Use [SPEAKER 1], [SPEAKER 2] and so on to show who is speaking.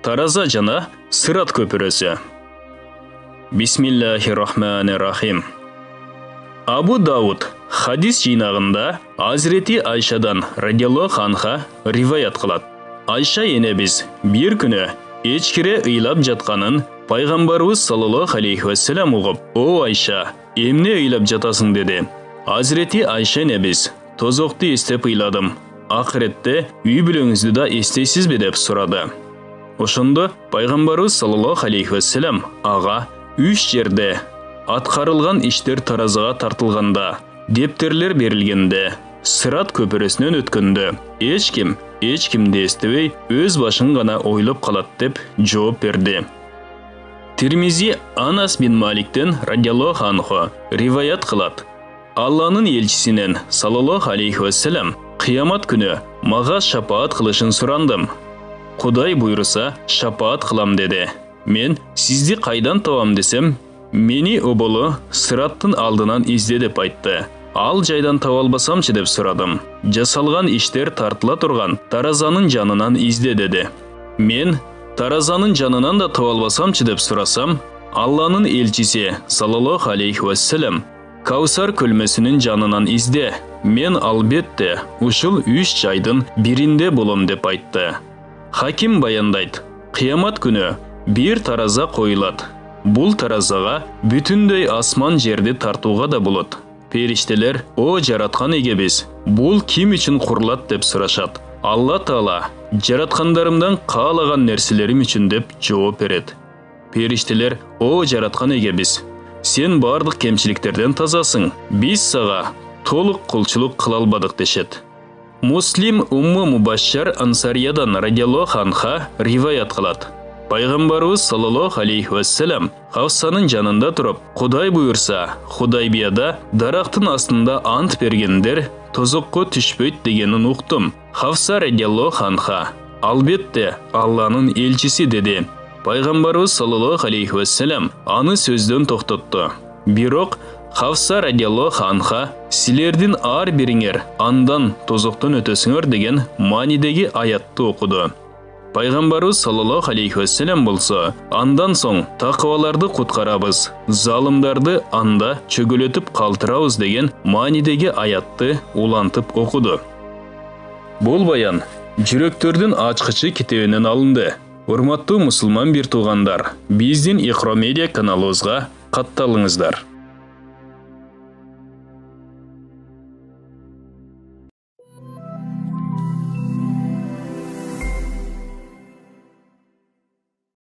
[SPEAKER 1] Тараза жана Сырат көпүрөсү. Бисмиллахиррахманиррахим. Абу Дауд хадис жыйнагында Азирети Айшадан радиаллаху анха риваят кылат. Айша энебиз бир күнү эчкире ыйлап жатканын пайгамбарыбыз саллаллаху алейхи вассалам угуп: "О Айша, эмне ыйлап жатасың?" деди. Азирети Айша энебиз: "Тозокту эстеп ыйладым. Акыретте үй бүлөңүздү да эстейсизби?" деп сурады. Ошондо пайгамбарыбыз саллаллаху алейхи вассалам ага 3 жерде аткарылган иштер таразага тартылганда, дептерлер берилгенде, Сырат көпүрөсүнөн өткөндө эч кимди эстебей өз башын гана ойлоп калат деп жооп берди. Тирмизи Анас бин Маликтен радиаллаху анху риваят кылат. Алланын элчисинен саллаллаху алейхи вассалам кыямат күнү мага шапаат кылышын сурандым. Кудай буйруса шапаат кылам деди. Мен сизди кайдан табам десем, мени оболу Сыраттын алдынан изде деп айтты. Ал жайдан таба албасамчы деп сурадым. Жасалган иштер тартыла турган таразанын жанынан изде деди. Мен таразанын жанынан да таба албасамчы деп сурасам, Алланын элчиси саллаллаху алейхи вассалам Каусар көлмөсүнүн жанынан изде. Мен албетте ушул 3 жайдын биринде болом деп айтты. Хаким баяндайт: кыямат күнү бир тараза коюлат. Бул таразага бүтүндөй асман жерди тартууга да болот. Периштелер: "О жараткан эгебиз, бул ким үчүн курулат?" деп сурашат. Алла Таала: "Жараткандарымдан каалаган нерселерим үчүн" деп жооп берет. Периштелер: "О жараткан эгебиз, сен бардык кемчиликтерден тазасың. Биз сага толук кулчулук кыла албадык" дешет. Муслим Умму Мубашшар Ансариядан радиаллаху анха риваят кылат. Пайгамбарыбыз саллаллаху алейхи вассалам Хавсанын жанында туруп: "Кудай буйрса, Худайбияда дарактын астында ант бергендер тозокко түшпөйт" дегенин уктум. Хавса радиаллаху анха: "Албетте Алланын элчиси" деди. Пайгамбарыбыз саллаллаху алейхи вассалам аны сөздөн токтотту. Бирок Хавса радиаллаху анха: "Силердин ар бириңер андан тозоктон өтөсүңөр" деген маанидеги аятты окуду. Пайгамбарыбыз саллаллаху алейхи вассалам болсо: "Андан соң такыбаларды куткарабыз, залымдарды анда чөгөлөтүп калтырабыз" деген маанидеги аятты улантып окуду. Бул баян жүрөктөрдүн ачкычы китебинен алынды. Урматтуу мусулман бир туугандар, биздин Икро медиа каналыбызга катталыңыздар.